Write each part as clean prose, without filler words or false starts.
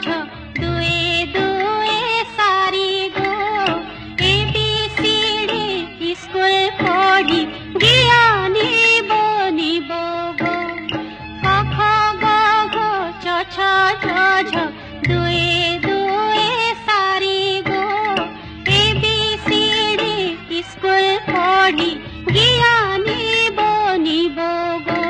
ঝ দুয়ে দুয়ে সারি গো ABCD স্কুল পড়ি জ্ঞানী বনিব গো ক খ গ ঘ চ ছ জ ঝ দুয়ে দুয়ে সারি গো ABCD স্কুল পড়ি জ্ঞানী বনিব গো।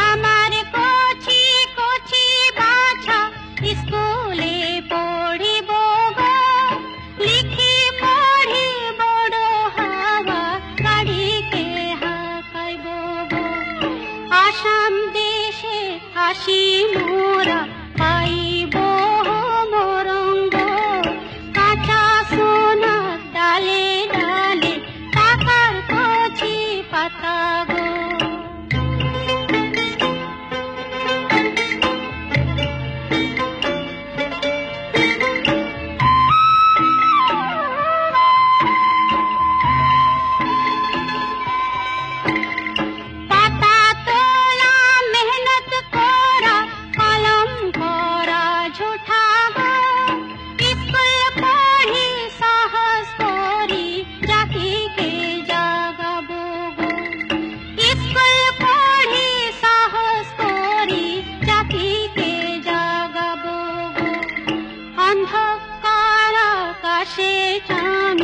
আমার কচি কচি বাছা স্কুলে পড়িব গো লিখি পড়ি বড় হাওয়া গাড়িকে হাঁকাইব গো আসাম দেশে আসি মোরা পাইব মোরঙ্গ কাঁচা সোনা ডালে ডালে টাকার কচি পাতা গো। পাতা তোলা মেহনত করা কলম করা ঝুঠা গো স্কুল পড়ি সাহস করি জাতিকে জাগাবো গো স্কুল পড়ি সাহস করি জাতিকে জাগাবো গো অন্ধকার আকাশে চাঁদ